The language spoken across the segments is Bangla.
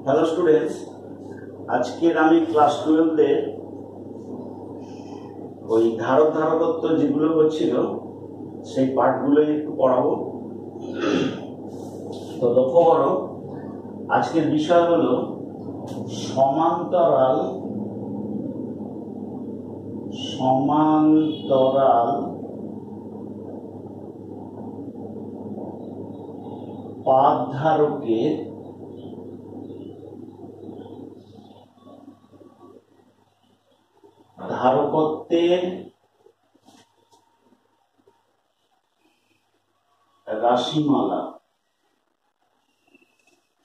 হ্যালো স্টুডেন্টস, আজকের আমি ক্লাস 12 এর ওই ধারকত্ব যেগুলো হচ্ছিল সেই পার্টগুলোই একটু পড়াবো। তো লক্ষ্য করো, আজকের বিষয় হলো সমান্তরাল পাদধারকের ধারকত্বের রাশিমালা।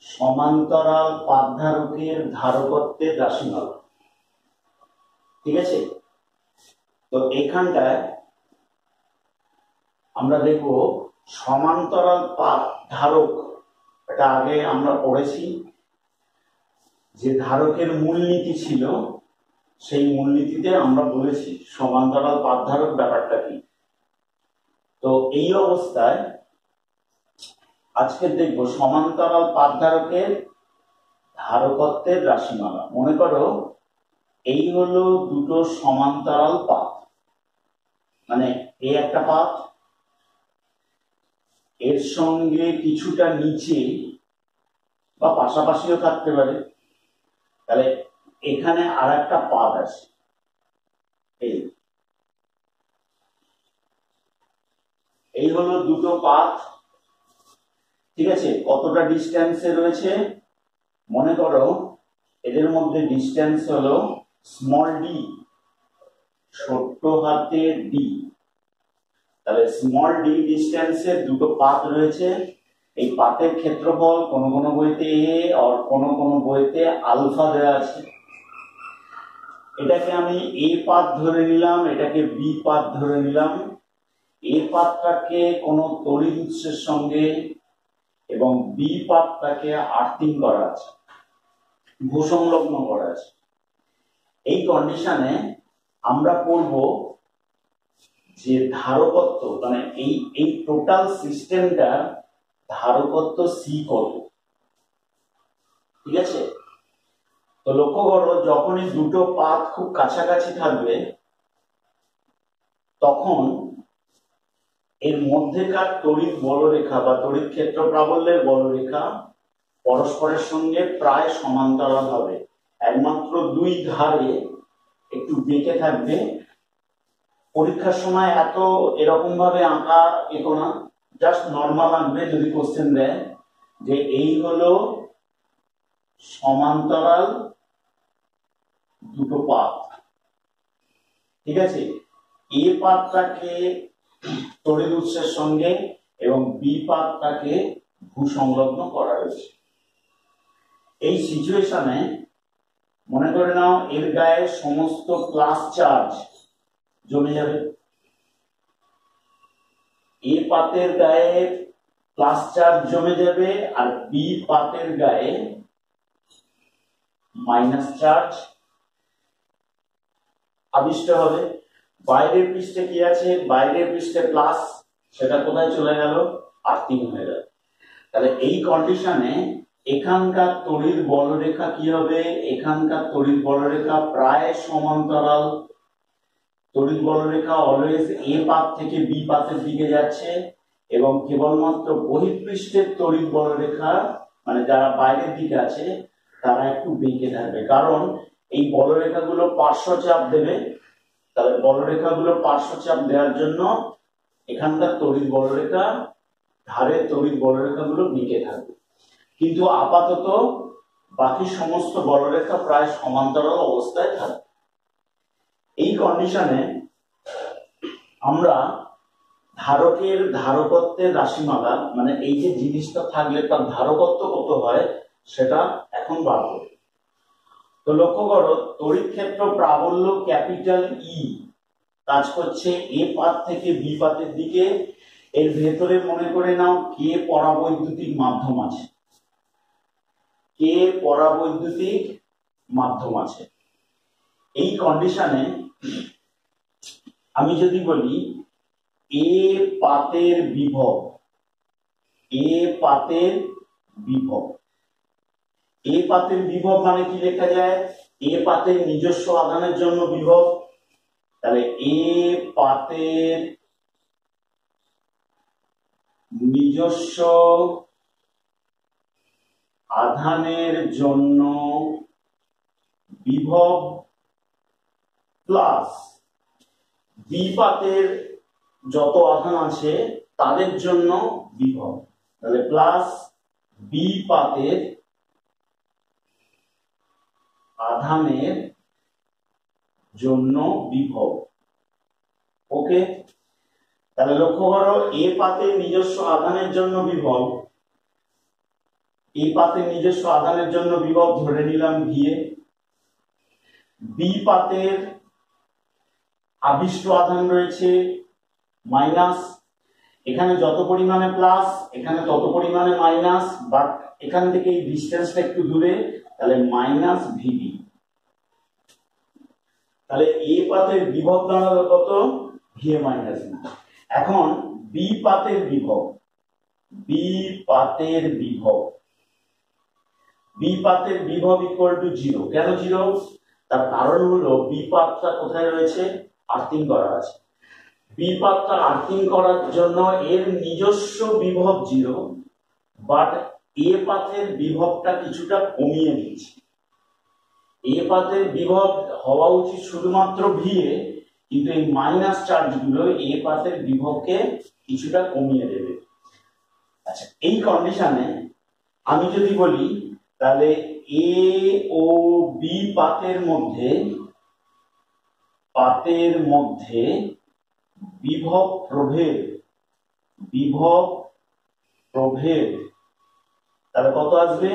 সমান্তরাল পাদধারকের ধারকত্বের রাশিমালা, ঠিক আছে? তো এখানটায় আমরা দেখব সমান্তরাল পাদ ধারক, এটা আগে আমরা পড়েছি যে ধারকের মূলনীতি ছিল, সেই মূলনীতিতে আমরা বলেছি সমান্তরাল পাদধারক ব্যাপারটা কি। তো এই অবস্থায় আজকে দেখব সমান্তরাল পাদধারকের ধারকত্বের রাশিমালা। মনে করো এই হলো দুটো সমান্তরাল পাদ, মানে এই একটা পাদ, এর সঙ্গে কিছুটা নিচে বা পাশাপাশিও থাকতে পারে, তাহলে এখানে আর একটা পাদ আছে। এই হলো দুটো পাদ, ঠিক আছে? কতটা ডিস্টেন্সে রয়েছে মনে করো, এদের মধ্যে ডিস্টেন্স হলো স্মল ডি, ছোট্ট হাতের ডি। তাহলে স্মল ডি ডিস্টেন্সে দুটো পাত রয়েছে। এই পাতের ক্ষেত্রফল কোনো কোনো বইতে এ আর কোনো কোনো বইতে আলফা দেওয়া আছে। এটাকে আমি এ পাত ধরে নিলাম, এটাকে বি পাত ধরে নিলাম। এ পাতটাকে কোনো তড়িৎ উৎসের সঙ্গে এবং বি পাতটাকে আর্থিং করা আছে, ভূসংলগ্ন করা আছে। এই কন্ডিশনে আমরা পড়ব যে ধারকত্ব, মানে এই টোটাল সিস্টেমটার ধারকত্ব সি কত, ঠিক আছে? তো লক্ষ্য করো, যখনই দুটো পাত খুব কাছাকাছি থাকবে তখন এর মধ্যেকার তড়িৎ বলরেখা বা তড়িৎ ক্ষেত্র প্রাবল্যের বলরেখা পরস্পরের সঙ্গে প্রায় সমান্তরাল হবে। একমাত্র দুই ধারে একটু বেঁকে থাকবে। পরীক্ষার সময় এত এরকম ভাবে আঁকা এগো না, জাস্ট নর্মাল আঁকবে। যদি কোশ্চেন দেয় যে এই হলো সমান্তরাল দুটো পাত, ঠিক আছে? এ পাতটাকে তড়িৎ উৎসের সঙ্গে এবং বি পাতটাকে ভূসংলগ্ন করা হয়েছে। এই সিচুয়েশনে মনে করে নাও এর গায়ে সমস্ত প্লাস চার্জ জমে যাবে। এ পাতের গায়ে প্লাস চার্জ জমে যাবে আর বি পাতের গায়ে মাইনাস চার্জ আবিষ্ট হবে। বাইরের পৃষ্ঠে কি আছে? বাইরের পৃষ্ঠে প্লাস, সেটা কোথায় চলে গেল? আর্থিং হয়ে গেল। তাহলে এই কন্ডিশনে এখানকার তড়িৎ বলরেখা কি হবে? এখানকার তড়িৎ বলরেখা প্রায় সমান্তরাল। তড়িৎ বলরেখা অলওয়েজ এ পাত থেকে বি পাতের দিকে যাচ্ছে এবং কেবলমাত্র বহিঃপৃষ্ঠের তড়িৎ বলরেখা, মানে যারা বাইরের দিকে আছে, তারা একটু বেঁকে থাকবে, কারণ এই বলরেখাগুলো পার্শ্বচাপ দেবে। তাহলে বলরেখাগুলো পার্শ্বচাপ দেওয়ার জন্য এখানকার তড়িৎ বলরেখা, ধারের তড়িৎ বলরেখাগুলো বেঁকে থাকবে। কিন্তু আপাতত বাকি সমস্ত বলরেখা প্রায় সমান্তরাল অবস্থায় থাকবে। এই কন্ডিশনে আমরা ধারকের ধারকত্বের রাশিমালা, মানে এই যে জিনিসটা থাকলে তার ধারকত্ব কত হয়, সেটা এখন বার করব। তো লক্ষ্য করো, তড়িৎ ক্ষেত্র প্রাবল্য ক্যাপিটাল ই কাজ করছে এ পাত থেকে বি পাতের দিকে। এর ভেতরে মনে করে নাও কে পরাবৈদ্যুতিক মাধ্যম আছে, কে পরাবৈদ্যুতিক মাধ্যম আছে। এই কন্ডিশনে আমি যদি বলি এ পাতের বিভব, এ পাতের বিভব, এ পাতের বিভব মানে কি লেখা যায়, এ পাতের নিজস্ব আধানের জন্য বিভব। তাহলে এ পাতের নিজস্ব আধানের জন্য বিভব প্লাস বি পাতের যত আধান আছে তাদের জন্য বিভব। তাহলে প্লাস বি পাতের আধানের জন্য বিভব। ওকে, তাহলে লক্ষ্য করো এ পাতের নিজস্ব আধানের জন্য বিভব, এ পাতের নিজস্ব আধানের জন্য বিভব ধরে নিলাম ভিএ। বি পাতের আবিষ্ট আধান রয়েছে মাইনাস, এখানে যত পরিমাণে প্লাস এখানে তত পরিমাণে মাইনাস, বাট এখান থেকে এই ডিসটেন্সটা একটু দূরে, তাহলে মাইনাস ভিবি। তাহলে এ পাতের বিভব দাঁড়ালো কত, ভিএ মাইনাস ভি। এখন বি পাতের বিভব, বি পাতের বিভব, বি পাতের বিভব ইকুয়াল টু 0। কেন 0? তার কারণ হলো বি পাতটা কোথায় রয়েছে, আর্থিং করা আছে। বি পাতটা আর্থিং করার জন্য এর নিজস্ব বিভব 0, বাট এ পাতের বিভবটা কিছুটা কমিয়ে দিয়েছে। এ পাতের বিভব হওয়া উচিত শুধুমাত্র ভিএ, কিন্তু এই মাইনাস চার্জগুলো এ পাতের বিভবকে কিছুটা কমিয়ে দেবে। আচ্ছা, এই কন্ডিশনে আমি যদি বলি তাহলে এ ও বি পাতের মধ্যে বিভব প্রভেদ, বিভব প্রভেদ তাহলে কত আসবে,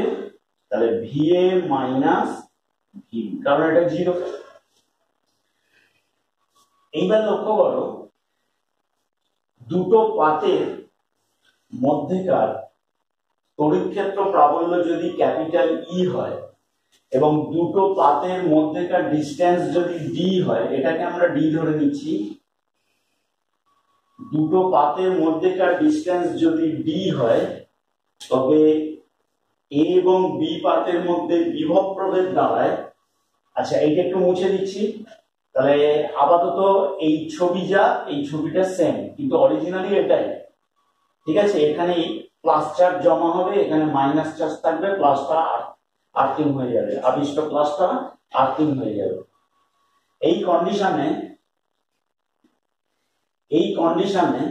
তাহলে ভিএ মাইনাস ভি, কারণ এটা 0। এইবার লক্ষ্য করো দুটো পাতের মধ্যেকার তড়িৎ ক্ষেত্র প্রাবল্য যদি ক্যাপিটাল ই হয় এবং দুটো পাতের মধ্যেকার ডিসটেন্স যদি ডি হয়, এটাকে আমরা ডি ধরে নিচ্ছি। দুটো পাতের মধ্যেকার ডিসটেন্স যদি ডি হয় তবে এ এবং বি পাতের মধ্যে বিভব প্রভেদ দাঁড়ায়। আচ্ছা, এইটা একটু মুছে দিচ্ছি। তাহলে আপাতত এই ছবি যা, এই ছবিটা সেম, কিন্তু অরিজিনালি এটাই। ঠিক আছে, এখানে প্লাস চার্জ জমা হবে, এখানে মাইনাস চার্জ থাকবে, প্লাসটা আর্থিং হয়ে যাবে, আবিষ্ট প্লাসটা আর্থিং হয়ে যাবে। এই কন্ডিশনে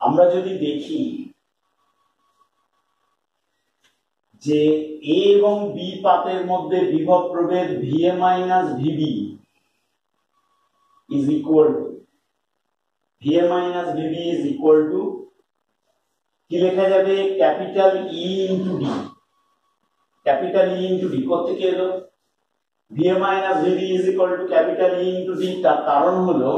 আমরা যদি দেখি যে এ এবং বি পাতের মধ্যে বিভব প্রভেদ VA minus VB is equal to, VA minus VB is equal to কি লেখা যাবে, capital E into D. Capital E into D কোথেকে এলো, VA minus VB is equal to capital E into D. তার কারণ হলো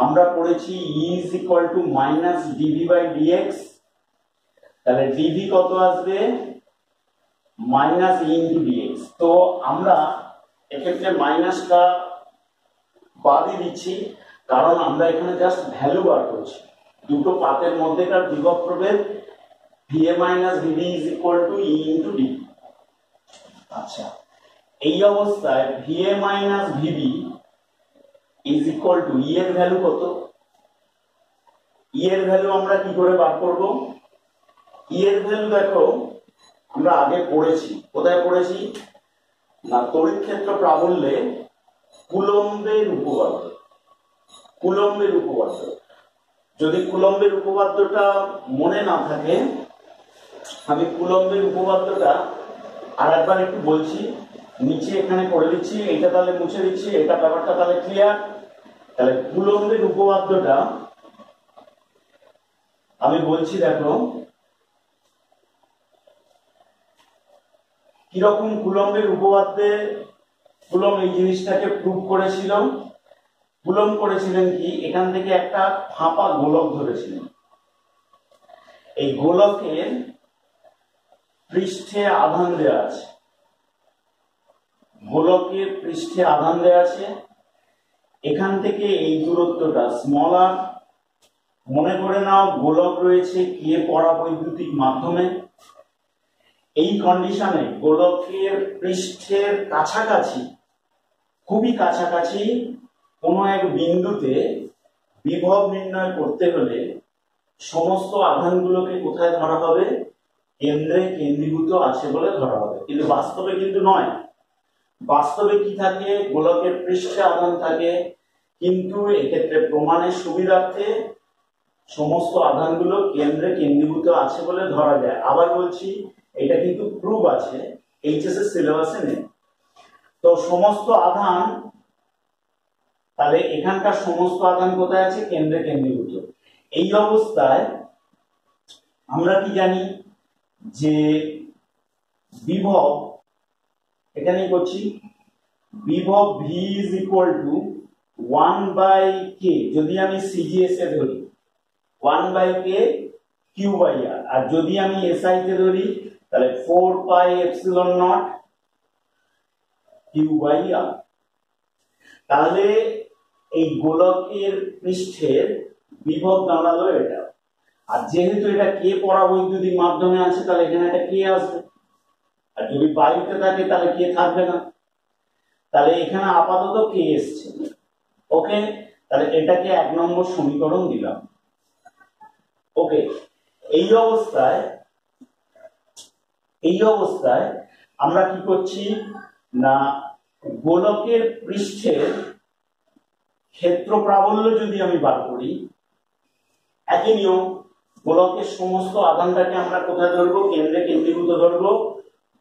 আমরা পড়েছি E is equal to minus DV by DX. তাহলে ডিভি কত আসবে, মাইনাস ই ইন্টু ডিএক্স। তো আমরা এক্ষেত্রে মাইনাসটা বাদই দিচ্ছি, কারণ আমরা এখানে জাস্ট ভ্যালু বার করছি। দুটো পাতের মধ্যেকার বিভব প্রভেদ VA minus VB is equal to E into D. আচ্ছা, এই অবস্থায় VA minus VB is equal to E এর ভ্যালু কত, ই এর ভ্যালু আমরা কি করে বার করব, ই এর ভ্যালু দেখো আমরা আগে পড়েছি, কোথায় পড়েছি না, তড়িৎ ক্ষেত্র প্রাবল্যে কুলম্বের উপপাদ্য। কুলম্বের উপপাদ্য, যদি কুলম্বের উপপাদ্যটা মনে না থাকে, আমি কুলম্বের উপপাদ্যটা আর একবার একটু বলছি, নিচে এখানে করে দিচ্ছি, এটা তাহলে মুছে দিচ্ছি, এটা ব্যাপারটা তাহলে ক্লিয়ার। তাহলে কুলম্বের উপপাদ্যটা আমি বলছি, দেখো কিরকম কুলম্বের উপপাদ্যে কুলম্ব এই জিনিসটাকে প্রুভ করেছিল। কুলম্ব করেছিলেন কি, এখান থেকে একটা ফাঁপা গোলক ধরেছিলেন, এই গোলকের পৃষ্ঠে আধান দেওয়া আছে, গোলকের পৃষ্ঠে আধান দেওয়া আছে, এখান থেকে এই দূরত্বটা স্মল আর। মনে করে নাও গোলক রয়েছে কে পরাবৈদ্যুতিক মাধ্যমে, এই কন্ডিশনে গোলকের পৃষ্ঠের কাছাকাছি, খুবই কাছাকাছি কোনো এক বিন্দুতে বিভব নির্ণয় করতে হলে সমস্ত আধানগুলোকে কোথায় ধরা হবে? কেন্দ্রে কেন্দ্রীভূত আছে বলে ধরা হবে। কিন্তু বাস্তবে কিন্তু নয়। বাস্তবে কি থাকে? গোলকের পৃষ্ঠে আধান থাকে, কিন্তু এক্ষেত্রে প্রমাণের সুবিধার্থে সমস্ত আধানগুলো কেন্দ্রে কেন্দ্রীভূত আছে বলে ধরা যায়। আবার বলছি, এটা কিন্তু প্রুফ আছে, এইচএস এর সিলেবাসে নেই। তো সমস্ত আধান, তাহলে এখানকার সমস্ত আধান কোথায় আছে? কেন্দ্রে কেন্দ্রীভূত। এই অবস্থায় আমরা কি জানি যে বিভব, এখানেই করছি, বিভব v is equal to 1/k, যদি আমি সিজিএস এ ধরি 1/k q/r, আর যদি আমি এসআই তে ধরি তাহলে 4πε0 q/r। তাহলে এই গোলকের পৃষ্ঠের বিভব দাঁড়ালো এটা। আর যেহেতু এটা কে পরাবৈদ্যুতিক মাধ্যমে আছে, তাহলে এখানে একটা কে আসবে। আর যদি বায়ুতে থাকে তাহলে কে থাকবে না। তাহলে এখানে আপাতত কে এসছে। ওকে, তাহলে এটাকে 1 নম্বর সমীকরণ দিলাম। ওকে, এই অবস্থায় আমরা কি করছি না, গোলকের পৃষ্ঠের ক্ষেত্র প্রাবল্য যদি আমি বার করি, একই নিয়ম, গোলকের সমস্ত আধানটাকে আমরা কোথায় ধরবো? কেন্দ্রে কেন্দ্রীভূত ধরবো।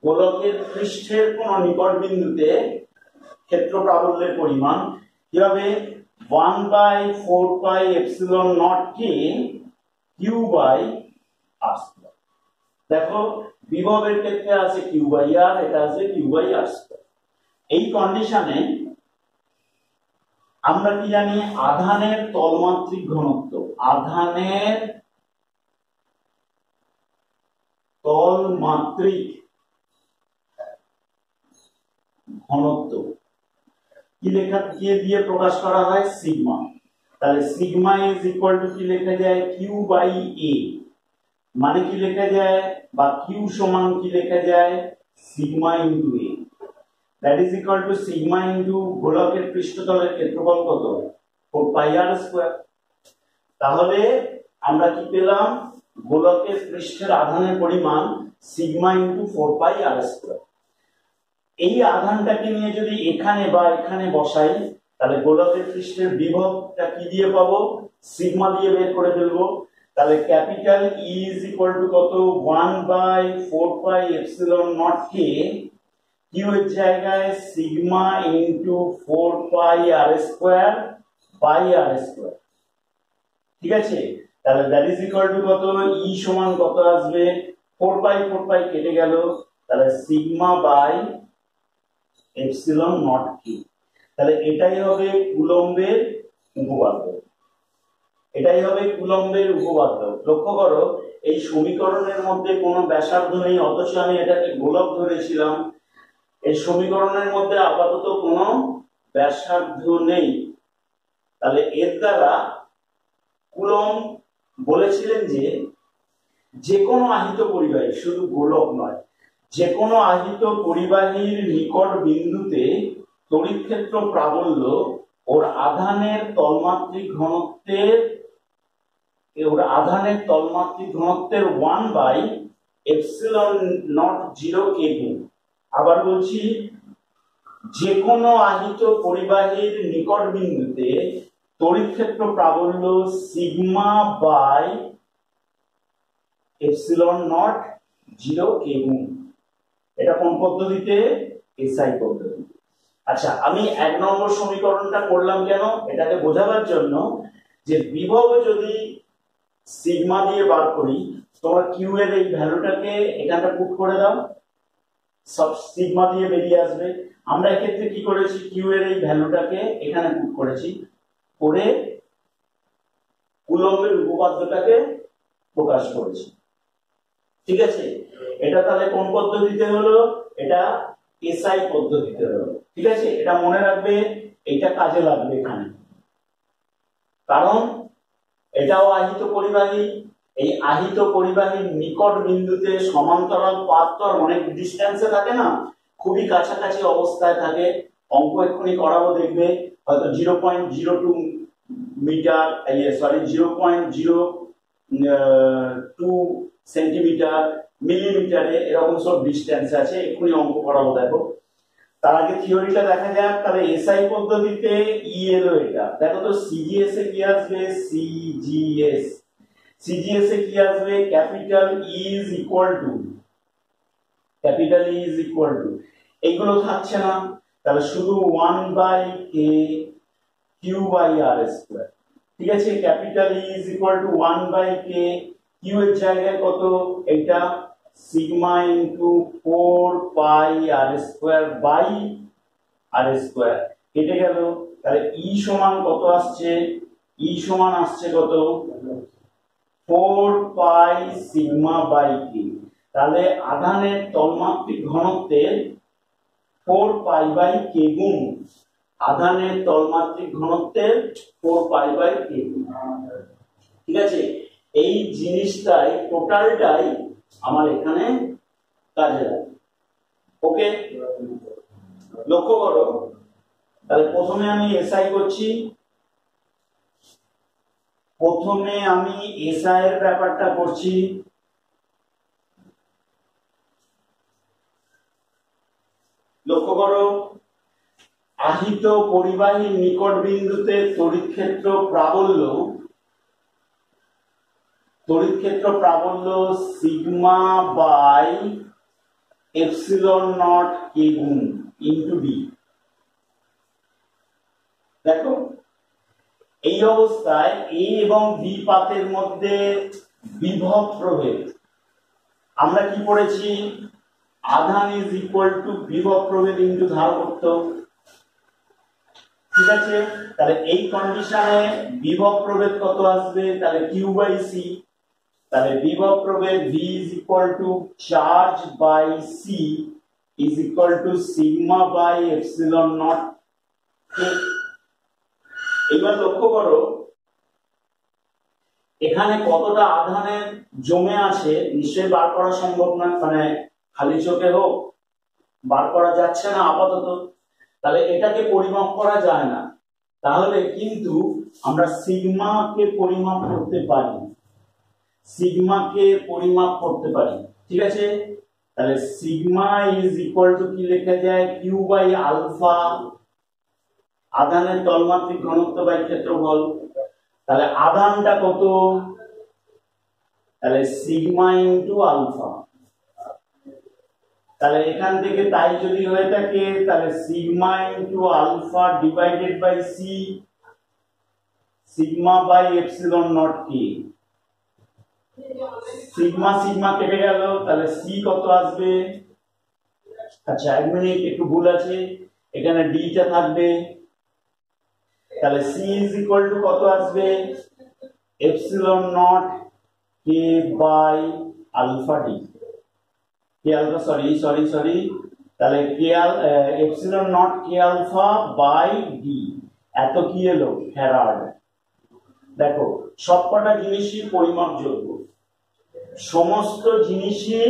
গোলকের পৃষ্ঠের কোন নিকট বিন্দুতে ক্ষেত্র প্রাবল্যের পরিমাণ কি হবে? 1/4πε0k q/r²। দেখো, বিভবের ক্ষেত্রে আছে q/r, এটা আছে q/r²। এই কন্ডিশনে আমরা কি জানি? আধানের তলমাত্রিক ঘনত্ব, আধানের তলমাত্রিক ঘনত্ব কি লেখা, কি দিয়ে প্রকাশ করা হয়? সিগমা। তাহলে সিগমা ইজ ইকুয়াল টু কি লেখা যায়? q/a। মানে কি লেখা যায়? বা q সমান কি লেখা যায়? Sigma into a। That is equal two sigma into গোলকের পৃষ্ঠতলের ক্ষেত্রফল কত? 4πr²। তাহলে আমরা কি পেলাম? গোলকের পৃষ্ঠের আধানের পরিমাণ সিগমা ইনটু 4πr²। এই আধানটাকে নিয়ে যদি এখানে বা এখানে বসাই, তাহলে গোলকের পৃষ্ঠের বিভবটা কি দিয়ে পাবো? সিগমা দিয়ে বের করে ফেলবো। তাহলে capital E is equal to কত? 1/4πε0k, কিউ এর জায়গায় সিগমা ইনটু 4πr²/r²। ঠিক আছে, তাহলে দ্যাট ইজ ইকুয়াল টু কত? ই সমান কত আসবে? 4π কেটে গেল, তাহলে সিগমা বাই ε0 কি। তাহলে এটাই হবে কুলম্বের উপপাদ্য। এটাই হবে কুলম্বের উপপাদ্য। লক্ষ্য করো, এই সমীকরণের মধ্যে কোনো ব্যাসার্ধ নেই, অথচ আমি এটাকে গোলক ধরেছিলাম। এই সমীকরণের মধ্যে আপাতত কোনো ব্যাসার্ধ নেই। তাহলে এর দ্বারা কুলম্ব বলেছিলেন যে কোনো আহিত পরিবাহী, শুধু গোলক নয়, যে কোনো আহিত পরিবাহীর নিকট বিন্দুতে তড়িৎ ক্ষেত্র প্রাবল্য ওর আধানের তলমাত্রিক ঘনত্বের 1/ε0 k গুণ। আবার বলছি, যে কোনো আহিত পরিবাহীর নিকট বিন্দুতে তড়িৎ ক্ষেত্র প্রাবল্য সিগমা বাই ε0 k গুণ। এটা কোন পদ্ধতিতে? এসআই পদ্ধতিতে। আচ্ছা, আমি 1 নম্বর সমীকরণটা করলাম কেন? এটাকে বোঝাবার জন্য যে বিভব যদি সিগমা দিয়ে বার করি, তোমার কিউ এর এই ভ্যালুটাকে এখানটা পুট করে দাও, সব সিগমা দিয়ে বেরিয়ে আসবে। আমরা এক্ষেত্রে কি করেছি? কিউ এর এই ভ্যালুটাকে এখানে পুট করেছি, করে কুলম্বের উপপাদ্যটাকে প্রকাশ করেছি। ঠিক আছে, এটা তাহলে কোন পদ্ধতিতে হলো? এটা এসআই পদ্ধতিতে হলো। ঠিক আছে, এটা মনে রাখবে, এটা কাজে লাগবে এখানে, কারণ এটাও আহিত পরিবাহী, এই আহিত পরিবাহীর নিকট বিন্দুতে সমান্তরাল পাত তো অনেক ডিস্টেন্সে থাকে না, খুবই কাছাকাছি অবস্থায় থাকে। অঙ্ক এক্ষুনি করাবো, দেখবে হয়তো 0.02 মিটার, সরি 0.02 সেন্টিমিটার, মিলিমিটারে এরকম সব ডিস্টেন্স আছে, এক্ষুনি অঙ্ক করাবো। দেখো তার আগে থিওরিটা দেখা যাক। তাহলে এসআই পদ্ধতিতে ই এলো, এটা দেখো তো সিজিএস এ কি আসবে, সিজিএস এ কি আসবে, capital E is equal two এইগুলো থাকছে না, তাহলে শুধু 1/k Q by r square. ঠিক আছে, capital E is equal to 1/k, q এর জায়গায় কত, এটা sigma into 4 pi r square by r square কেটে গেল। তাহলে ই সমান কত আসছে, ই সমান আসছে কত, 4 পাই সিগমা বাই কি। তাহলে আধানের তলমাত্রিক ঘনত্বের 4 পাই বাই কে গুণ আধানের তলমাত্রিক ঘনত্বের 4 পাই বাই কে গুণ। ঠিক আছে, এই জিনিসটাই টোটালটাই আমার এখানে কাজে লাগে। ওকে, লক্ষ্য করো। তাহলে প্রথমে আমি এসআই করছি, প্রথমে আমি এসআই এর ব্যাপারটা করছি। লক্ষ্য করো, আহিত পরিবাহীর নিকট বিন্দুতে তড়িৎ ক্ষেত্র প্রাবল্য সিগমা বাই এপসিলন নট কে গুণ ইনটু ডি। দেখো এই অবস্থায় এ এবং বি পাতের মধ্যে বিভব প্রভেদ আমরা কি পড়েছি, আধান ইজ ইকুয়াল টু বিভব প্রভেদ ইনটু ধারকত্ব। ঠিক আছে, তাহলে এই কন্ডিশনে বিভব প্রভেদ কত আসবে, তাহলে কিউ বাই সি। তাহলে বিভব প্রভেদ V is equal to charge by C is equal to sigma by epsilon naught K। এবার লক্ষ্য করো এখানে কতটা আধানের জমে আছে নিশ্চয়ই বার করা সম্ভব না, মানে খালি চোখে হোক বার করা যাচ্ছে না আপাতত, তাহলে এটাকে পরিমাপ করা যায় না। তাহলে কিন্তু আমরা সিগমাকে পরিমাপ করতে পারি, ঠিক আছে। তাহলে সিগমা ইজ ইকুয়াল টু কি লেখা যায়, কিউ বাই আলফা, আধানের তলমাত্রিক ঘনত্ব বাই ক্ষেত্রফল। তাহলে আধানটা কত, তাহলে সিগমা ইনটু আলফা। তাহলে এখান থেকে তাই যদি হয়ে থাকে তাহলে sigma into alpha divided by c, sigma by epsilon naught কি, সিগমা সিগমা কেটে গেল, তাহলে সি কত আসবে, আচ্ছা এক মিনিট একটু ভুল আছে, এখানে ডি টা থাকবে। তাহলে সি ইজ ইকুয়াল টু কত আসবে, epsilon naught K by alpha D, K alpha sorry তাহলে K epsilon naught K alpha by D, এত কি এলো ফ্যারাড। দেখো সবকটা জিনিসই পরিমাপযোগ্য, সমস্ত জিনিসই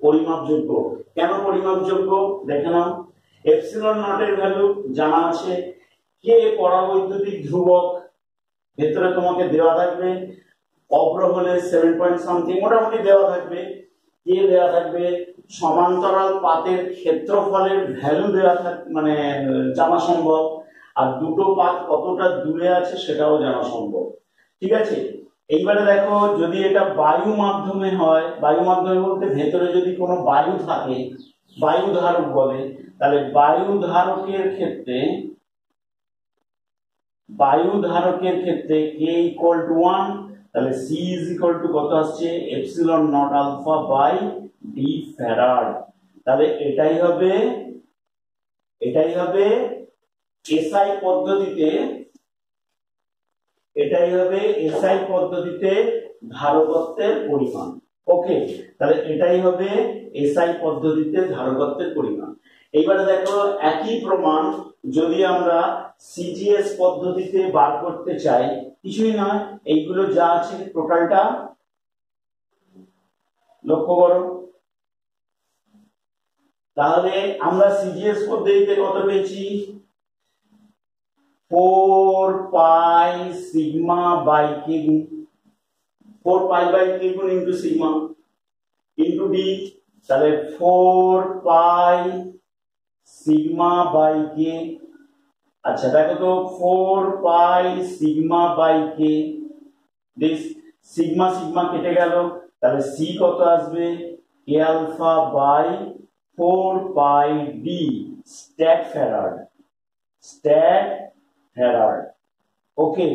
পরিমাপযোগ্য। কেন পরিমাপযোগ্য দেখে নাও, এপসিলন নট এর ভ্যালু জানা আছে, কে পরাবৈদ্যুতিক ধ্রুবক ভেতরে তোমাকে দেওয়া থাকবে, অভ্র হলে 7 পয়েন্ট সামথিং মোটামুটি দেওয়া থাকবে, কে দেওয়া থাকবে, সমান্তরাল পাতের ক্ষেত্রফলের ভ্যালু দেওয়া থাকবে মানে জানা সম্ভব, আর দুটো পাত কতটা দূরে আছে সেটাও জানা সম্ভব। ঠিক আছে, এইবারে দেখো যদি এটা বায়ু মাধ্যমে হয়, বায়ু মাধ্যমে বলতে ভেতরে যদি কোনো বায়ু থাকে, বায়ু ধারক বলে, তাহলে বায়ু ধারকের ক্ষেত্রে কে ইকুয়াল টু 1, তাহলে সি ইজ ইকুয়াল টু কত আসছে, epsilon naught alpha by d farad. তাহলে এটাই হবে এসআই পদ্ধতিতে ধারকত্বের পরিমাণ। ওকে, তাহলে এটাই হবে এসআই পদ্ধতিতে ধারকত্বের পরিমাণ। এইবারে দেখো একই প্রমাণ যদি আমরা সিজিএস পদ্ধতিতে বার করতে চাই, কিছুই নয়, এইগুলো যা আছে টোটালটা লক্ষ্য করো। তাহলে আমরা সিজিএস পদ্ধতিতে কত পেয়েছি? 4 পাই সিগমা বাই কে গুণ 4 পাই বাই কে গুণ ইন্টু সিগমা ইন্টু ডি। তাহলে 4 পাই সিগমা বাই কে। আচ্ছা দেখো তো 4 pi sigma by K, this sigma sigma কেটে গেল, তাহলে সি কত আসবে? K alpha by 4 pi D stat farad, stat farad. Okay,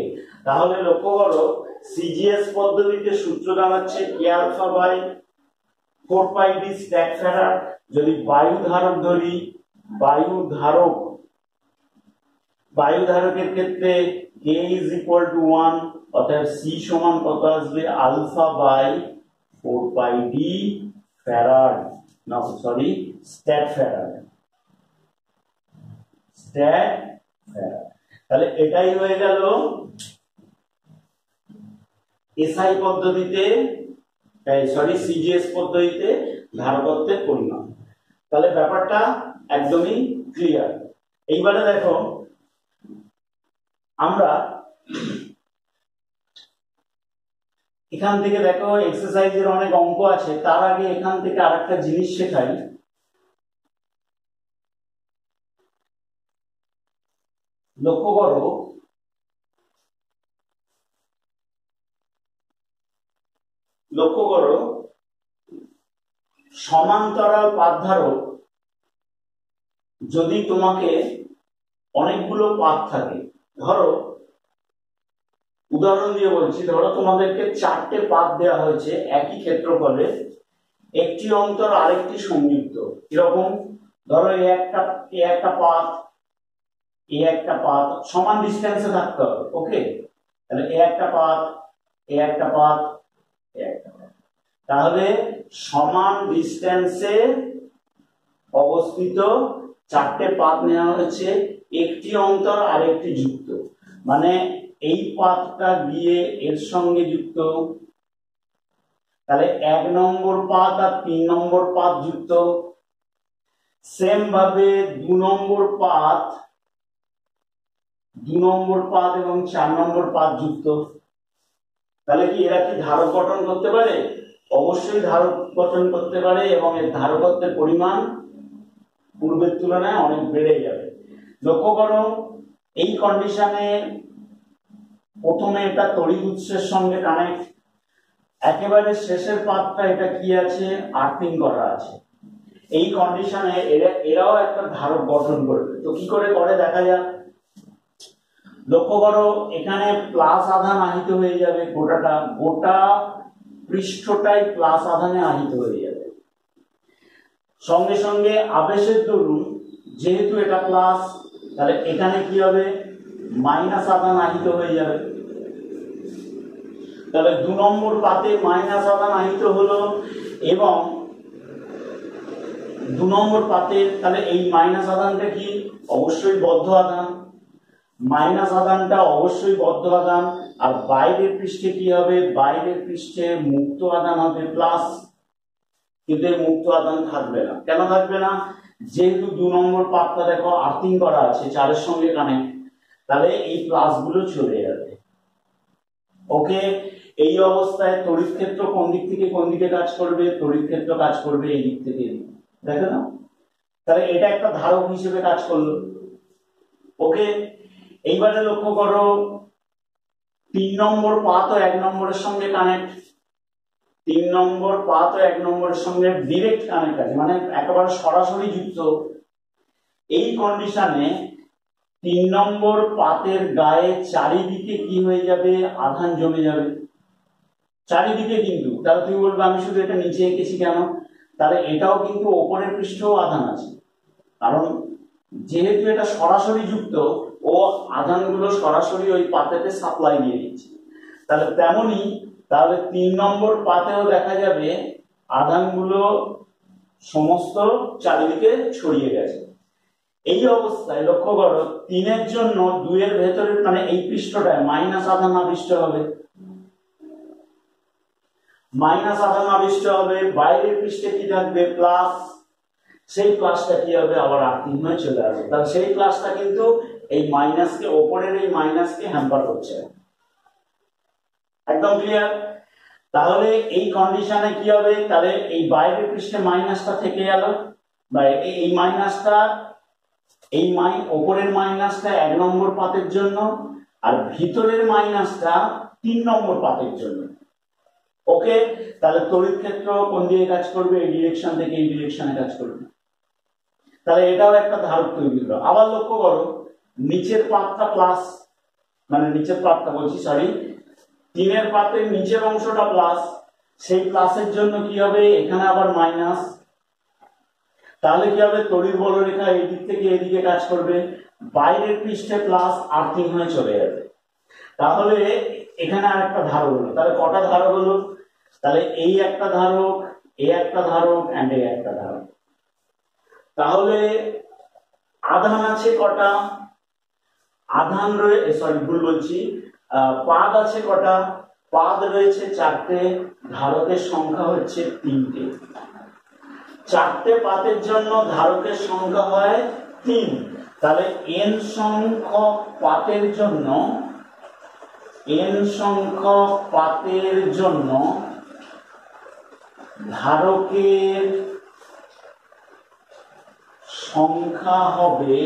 তাহলে লক্ষ্য করো সিজিএস পদ্ধতিতে সূত্র দাঁড়াচ্ছে K alpha by 4 pi D stat farad. যদি বায়ু ধারক ধরি, বায়ু ধারকের ক্ষেত্রে কে ইজ ইকুয়াল টু 1, অর্থাৎ সি সমান কত আসবে? Alpha by 4 pi D farad, না sorry stat farad, stat farad. তাহলে এটাই হয়ে গেল এসআই পদ্ধতিতে, সরি সিজিএস পদ্ধতিতে ধারকত্বের পরিমাণ। তাহলে ব্যাপারটা একদমই ক্লিয়ার। এইবারে দেখো আমরা এখান থেকে দেখো এক্সারসাইজের অনেক অঙ্ক আছে, তার আগে এখান থেকে আরেকটা জিনিস শেখাই। লক্ষ্য করো সমান্তরাল পাতধারক যদি তোমাকে অনেকগুলো পাত থাকে, ধরো উদাহরণ দিয়ে বলছি, ধরো তোমাদেরকে 4টে পাত দেওয়া হয়েছে একই ক্ষেত্রফলে, একটি অন্তর আরেকটি সংযুক্ত। এরকম ধরো এই একটা পাত, এই একটা পাত সমান ডিস্টেন্সে থাকতে হবে। ওকে, তাহলে এই একটা পাত, এই একটা পাত, এই একটা পাত, তাহলে সমান ডিস্টেন্সে অবস্থিত 4টে পাত নেওয়া হয়েছে, একটি অন্তর আরেকটি যুক্ত, মানে এই পাতটা গিয়ে এর সঙ্গে যুক্ত, তাহলে 1 নম্বর পাত আর 3 নম্বর পাত যুক্ত। সেম ভাবে 2 নম্বর পাত এবং 4 নম্বর পাত যুক্ত। তাহলে কি এরা কি ধারক গঠন করতে পারে? অবশ্যই ধারক গঠন করতে পারে, এবং এর ধারকত্বের পরিমাণ পূর্বের তুলনায় অনেক বেড়ে যাবে। লক্ষ্য করো এই কন্ডিশনে প্রথমে এটা তড়িৎ উৎসের সঙ্গে কানেক্ট, একেবারে শেষের পাতটা এটা কি আছে? আর্থিং করা আছে। এই কন্ডিশনে এরাও একটা ধারক গঠন করবে। তো কি করে করে দেখা যাক। লক্ষ্য করো এখানে প্লাস আধান আহিত হয়ে যাবে, গোটা পৃষ্ঠটাই প্লাস আধানে আহিত হয়ে যাবে। সঙ্গে সঙ্গে আবেশের দরুন যেহেতু এটা প্লাস, তাহলে এখানে কি হবে? মাইনাস আধান আহিত হয়ে যাবে। তাহলে 2 নম্বর পাতে মাইনাস আধান আহিত হলো, এবং 2 নম্বর পাতে তাহলে এই মাইনাস আধানটা কি? অবশ্যই বদ্ধ আধান, মাইনাস আধানটা অবশ্যই বদ্ধ আধান। আর বাইরের পৃষ্ঠে কি হবে? বাইরের পৃষ্ঠে মুক্ত আধান হবে প্লাস, কিন্তু এই মুক্ত আধান থাকবে না। কেন থাকবে না? যেহেতু 2 নম্বর পাতটা দেখো আর্থিং করা আছে 4 এর সঙ্গে কানেক্ট, তাহলে এই প্লাস গুলো চলে যাবে। ওকে, এই অবস্থায় তড়িৎ ক্ষেত্র কোন দিক থেকে কোন দিকে কাজ করবে? তড়িৎ ক্ষেত্র কাজ করবে এই দিক থেকে। দেখো না, তাহলে এটা একটা ধারক হিসেবে কাজ করলো। ওকে, এইবারে লক্ষ্য করো 3 নম্বর পাতও 1 নম্বরের সঙ্গে কানেক্ট, 3 নম্বর পাতও 1 নম্বরের সঙ্গে ডাইরেক্ট কানেক্ট আছে, মানে একেবারে সরাসরি যুক্ত। এই কন্ডিশনে 3 নম্বর পাতের গায়ে চারিদিকে কি হয়ে যাবে? আধান জমে যাবে চারিদিকে। কিন্তু তাহলে তুমি বলবে আমি শুধু এটা নিচে এঁকেছি কেন? তাহলে এটাও কিন্তু ওপরের পৃষ্ঠেও আধান আছে, কারণ যেহেতু এটা সরাসরি যুক্ত, ও আধানগুলো সরাসরি ওই পাতেতে সাপ্লাই দিয়ে দিচ্ছে। তাহলে তেমনি তাহলে 3 নম্বর পাতেও দেখা যাবে আধানগুলো সমস্ত চারিদিকে ছড়িয়ে গেছে। এই অবস্থায় লক্ষ্য করো 3 এর জন্য 2 এর ভেতরে মানে এই পৃষ্ঠটায় মাইনাস আধান আবিষ্ট হবে, মাইনাস আধান আবিষ্ট হবে, বাইরের পৃষ্ঠে কি থাকবে প্লাস, সেই প্লাসটা কি হবে আবার আর্থিং হয়ে চলে আসবে। তাহলে সেই প্লাসটা কিন্তু এই মাইনাসকে, ওপরের এই মাইনাসকে হ্যাম্পার করছে। একদম ক্লিয়ার? তাহলে এই কন্ডিশনে কি হবে, তাহলে এই বাইরের পৃষ্ঠে মাইনাসটা থেকে গেল, বা এই মাইনাসটা, এই ওপরের মাইনাসটা 1 নম্বর পাতের জন্য, আর ভিতরের মাইনাসটা 3 নম্বর পাতের জন্য। ওকে, তাহলে তড়িৎ ক্ষেত্র কোন দিকে কাজ করবে, এই ডিরেকশন থেকে এই ডিরেকশনে কাজ করবে। তাহলে এটাও একটা ধারক তৈরি হলো। আবার লক্ষ্য করো, নিচের পাতটা প্লাস, মানে নিচের পাতটা বলছি সরি, 3 পাতের নিচের অংশটা প্লাস, সেই প্লাসের জন্য কি হবে এখানে আবার মাইনাস। তাহলে কি হবে, তড়িৎ বলরেখা এই দিক থেকে এদিকে কাজ করবে, বাইরের পৃষ্ঠে প্লাস, আর্থিং হয়ে চলে যাবে। তাহলে এখানে আরেকটা ধারক হলো। তাহলে কটা ধারক হলো, তাহলে এই একটা ধারক, এই একটা ধারক এন্ড এই একটা ধারক। তাহলে আধান আছে কটা, আধান রয়েছে, সরি ভুল বলছি, পাদ আছে কটা, পাদ রয়েছে 4টে, ধারকের সংখ্যা হচ্ছে 3টে। 4টে পাতের জন্য ধারকের সংখ্যা হয় 3। তাহলে n সংখ্যক পাতের জন্য, n সংখ্যক পাতের জন্য ধারকের সংখ্যা হবে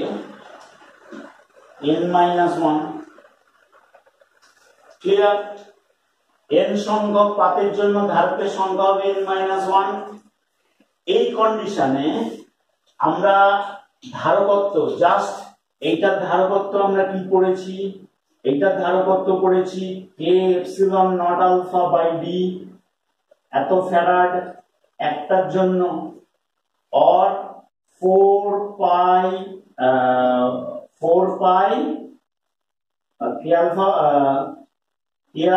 n-1। ক্লিয়ার? n সংখ্যক পাতের জন্য ধারকের সংখ্যা হবে n-1। এই কন্ডিশনে আমরা ধারকত্ব, জাস্ট এইটার ধারকত্ব আমরা কি পড়েছি, এইটার ধারকত্ব পড়েছি k epsilon naught alpha by D, এত ফ্যারাড একটার জন্য, or 4 pi k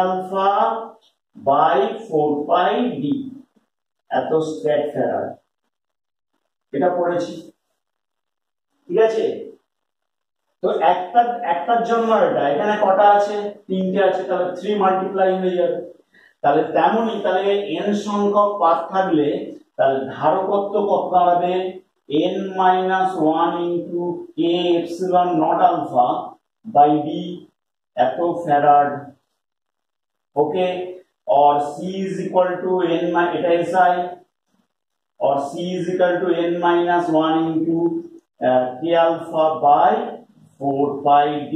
alpha by 4 pi d, এত স্ট্রেট ফ্যারাড, এটা পড়েছি। ঠিক আছে? তো একটার জন্য এটা, এখানে কটা আছে, 3টে আছে, তাহলে 3 মাল্টিপ্লাই হয়ে যাবে। তাহলে তেমনি, তাহলে n সংখ্যক পাত থাকলে তাহলে ধারকত্ব কত দাঁড়াবে, n-1 into k epsilon naught alpha by D, এত ফ্যারাড। ওকে, और c is equal to n, এটা SI, और c is equal to n-1 into k alpha by 4 pi d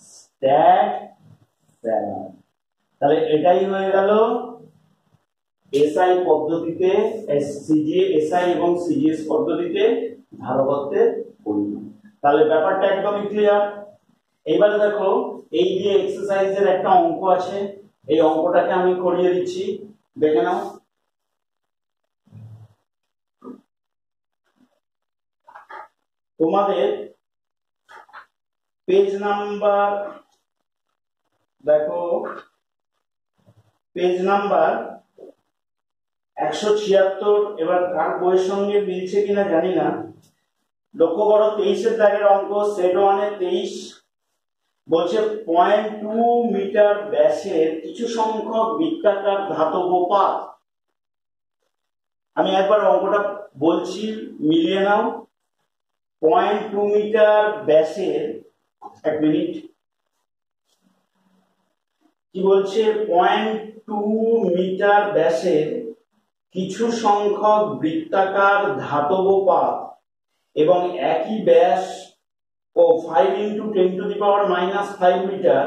stat farad। তাহলে এটাই হয়ে গেল SI পদ্ধতিতে, SI এবং CGS পদ্ধতিতে ধারকত্বের পরিমাণ। তাহলে ব্যাপারটা একদমই ক্লিয়ার। এবারে দেখো, এই যে এক্সারসাইজের একটা অঙ্ক আছে, এই অঙ্কটাকে আমি করিয়ে দিচ্ছি, দেখে নাও। তোমাদের পেজ নাম্বার দেখো, পেজ নাম্বার 176। এবার কার বইয়ের সঙ্গে মিলছে কিনা জানি না, লক্ষ্য করো 23 দাগের অঙ্ক, সেট 1 এর 23 বলছে 0.2 মিটার ব্যাসের কিছু সংখ্যক বৃত্তাকার ধাতব পাত। আমি একবার অঙ্কটা বলছি, মিলিয়ে নাও। 0.2 মিটার ব্যাসের, এক মিনিট, কি বলছে, 0.2 মিটার ব্যাসের কিছু সংখ্যক বৃত্তাকার ধাতব পাত এবং একই ব্যাস ও 5 × 10⁻⁻5 মিটার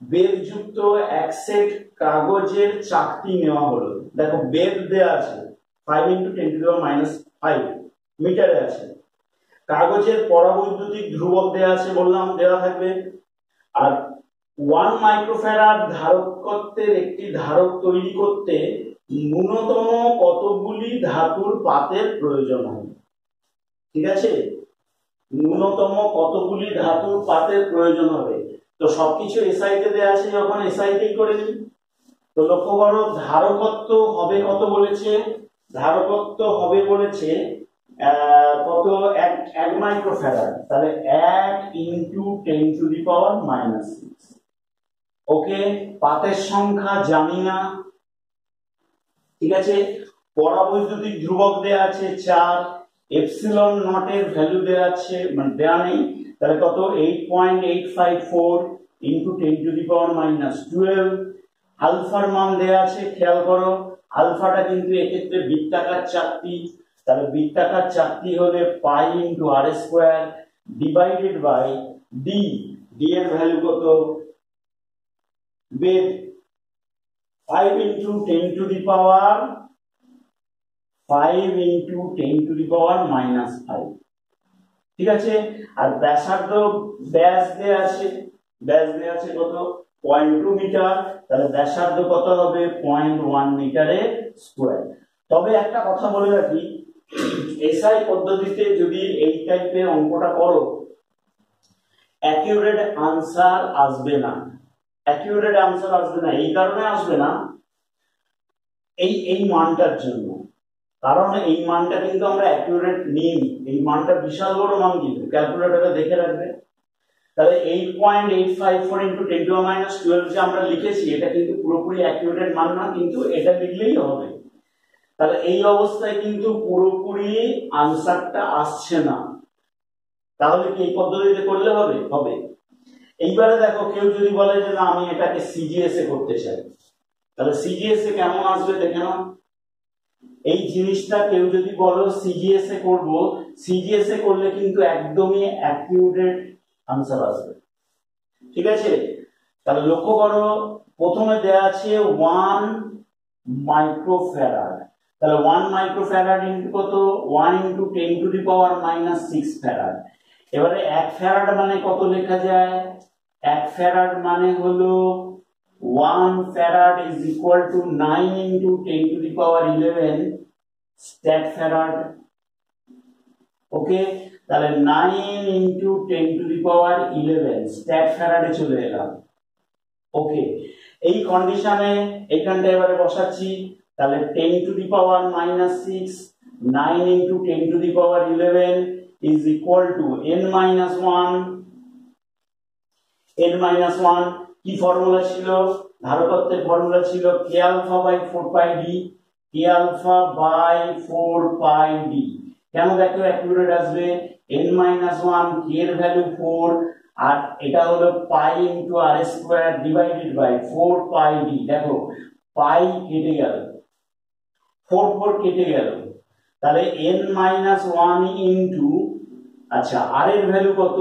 বেধযুক্ত এক সেট কাগজের চাকতি নেওয়া হলো। দেখো বেধ দেয়া আছে 5 × 10⁻5 মিটারে আছে, কাগজের পরাবৈদ্যুতিক ধ্রুবক দেয়া আছে, বললাম দেওয়া থাকবে, আর 1 মাইক্রোফ্যারাড ধারকত্বের একটি ধারক তৈরি করতে ন্যূনতম কতগুলি ধাতুর পাতের প্রয়োজন হবে। ঠিক আছে, ন্যূনতম কতগুলি ধাতুর পাতের প্রয়োজন হবে। তো সবকিছু এসআই তে দেয়া আছে, যখন এসআই তেই করে নিই। তো লক্ষ্য করো, ধারকত্ব হবে কত বলেছে, ধারকত্ব হবে বলেছে কত, 1 মাইক্রোফ্যারাড, তাহলে 1 × 10⁻⁻6। ওকে, পাতের সংখ্যা জানি না, ঠিক আছে। পরাবৈদ্যুতিক ধ্রুবক দেয়া আছে 4, এপসিলন নট এর ভ্যালু দেয়া আছে মানে দেয়া নেই, তাহলে কত 8.854 ইনটু 10⁻⁻12। আলফার মান দেয়া আছে, খেয়াল করো আলফাটা কিন্তু এক্ষেত্রে বৃত্তাকার চাকতি, তাহলে বৃত্তাকার চাকতি হলে pi into r square divided by d. D এর ভ্যালু কত, বেদ 5 ইনটু 10⁻5 ঠিক আছে। আর ব্যাসার্ধ ব্যাস দেয়া আছে, কত 0.2 মিটার, তাহলে ব্যাসার্ধ কত হবে 0.1 মিটারে স্কয়ার। তবে একটা কথা বলে রাখি, এসআই পদ্ধতিতে যদি এই টাইপের অঙ্কটা করো অ্যাকিউরেট আনসার আসবে না। এই কারণে আসবে না, এই মানটার জন্য, কারণ এই মানটা কিন্তু আমরা অ্যাকিউরেট নিই, এই মানটা বিশাল বড় মান, কিন্তু ক্যালকুলেটরে দেখে রাখবে। তাহলে 8.854 ইনটু 10⁻12 যে আমরা লিখেছি এটা কিন্তু পুরোপুরি অ্যাকিউরেট মান না, কিন্তু এটা লিখলেই হবে। তাহলে এই অবস্থায় কিন্তু পুরোপুরি আনসারটা আসছে না, তাহলে কি এই পদ্ধতিতে করলে হবে। এইবারে দেখো কেউ যদি বলে যে না আমি এটাকে সিজিএস এ করতে চাই, তাহলে সিজিএস এ কেমন আসবে দেখে নাও। এই জিনিসটা কেউ যদি বলো সিজিএস এ করব, সিজিএস এ করলে কিন্তু একদমই অ্যাকিউরেট আনসার আসবে। ঠিক আছে, তাহলে লক্ষ্য করো প্রথমে দেয়া আছে 1 মাইক্রোফ্যারাড, তাহলে 1 মাইক্রোফ্যারাড ইনটু কত 1 ইনটু 10⁻⁻6 ফ্যারাড। এবারে 1 ফ্যারাড মানে কত লেখা যায়, 1 ফ্যারাড মানে হলো 1 farad is equal to 9 into 10⁻11 stat farad. Okay, তাহলে 9 ইনটু 10⁻11 স্ট্যাট ফ্যারাডে চলে এলাম। ওকে, এই কন্ডিশনে এখানটা এবারে বসাচ্ছি, তাহলে 10⁻6 9 into 10⁻11 is equal to n-1। n-1 কি ফর্মুলা ছিল, ধারকত্বের ফর্মুলা ছিল k alpha by 4 pi d, k alpha by 4 pi d। কেন দেখো অ্যাকিউরেট আসবে, n-1 k এর ভ্যালু 4 আর এটা হলো pi into r square divided by 4 pi d। দেখো পাই কেটে গেল, 4 কেটে গেল, তাহলে n-1 ইনটু, আচ্ছা আর এর ভ্যালু কত,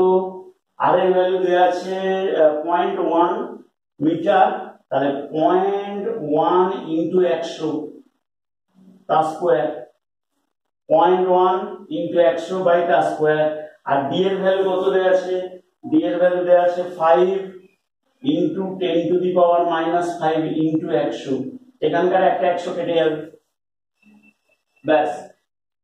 আর এর ভ্যালু দেয়া আছে 0.1 মিটার, তাহলে 0.1 ইনটু 100 তা স্কয়ার, 0.1 ইনটু 100 বাই তা স্কয়ার। আর ডি এর ভ্যালু কত দেয়া আছে, ডি এর ভ্যালু দেয়া আছে 5 ইনটু 10⁻⁻5 ইনটু 100, এখানকার একটা 100 কেটে যাবে, ব্যাস।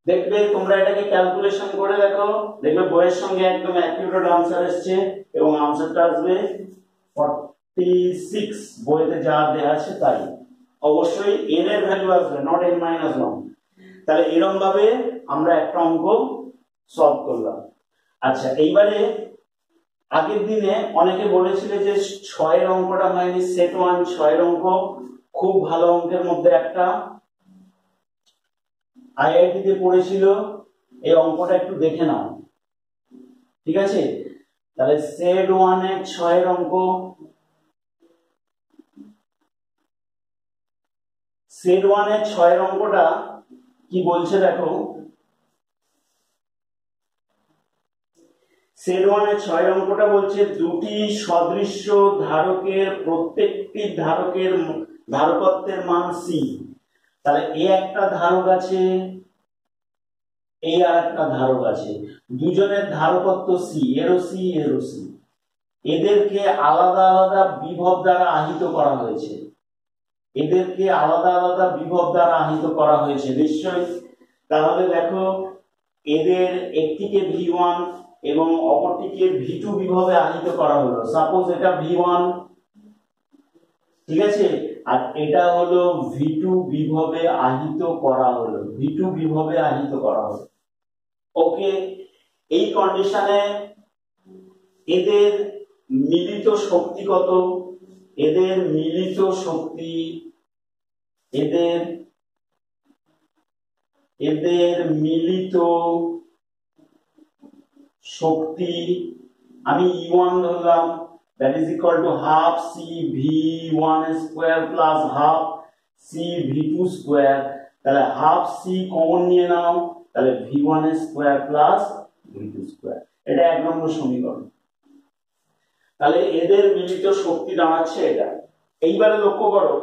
দেখবে তোমরা এটাকে ক্যালকুলেশন করে দেখো, দেখবে বইয়ের সঙ্গে একদম অ্যাকিউরেট আনসার আসছে এবং আনসারটা আসবে 46, বইতে যা দেয়া আছে তাই। অবশ্যই n এর ভ্যালু আসবে, নট n-1। তাহলে এরকম ভাবে আমরা একটা অঙ্ক সলভ করলাম। আচ্ছা এইবারে আগের দিনে অনেকে বলেছিল যে 6 এর অঙ্কটা হয়নি, সেট 1 6 এর অঙ্ক খুব ভালো অঙ্কের মধ্যে একটা, আইআইটি তে পড়েছিল, এই অঙ্কটা একটু দেখে নাও। ঠিক আছে, তাহলে সেট 1 এর 6 এর অঙ্ক, সেট 1 এর 6 এর অঙ্কটা কি বলছে দেখো। সেট 1 এর 6 এর অঙ্কটা বলছে দুটি সদৃশ্য ধারকের প্রত্যেকটি ধারকত্বের মান c। তাহলে এ একটা ধারক আছে, এই আর একটা ধারক আছে, দুজনের ধারকত্ব c, এরও c এরও c, এদেরকে আলাদা আলাদা বিভব দ্বারা আহিত করা হয়েছে, এদেরকে আলাদা আলাদা বিভব দ্বারা আহিত করা হয়েছে নিশ্চয়ই। তাহলে দেখো এদের একটিকে v1 এবং অপরটিকে v2 বিভবে আহিত করা হলো, সাপোজ এটা v1, ঠিক আছে, আর এটা হলো v2 বিভবে আহিত করা হলো, v2 বিভবে আহিত করা হলো। ওকে, এই কন্ডিশনে এদের মিলিত শক্তি কত, এদের মিলিত শক্তি, এদের এদের মিলিত শক্তি আমি E1 ধরলাম, that is equal to half C V1 square plus half C V2 square, তাহলে half C কমন নিয়ে নাও, তাহলে V1 square plus V2 square, এটা 1 নম্বর সমীকরণ। তাহলে এদের মিলিত শক্তি দাঁড়াচ্ছে এটা। এইবারে লক্ষ্য করো,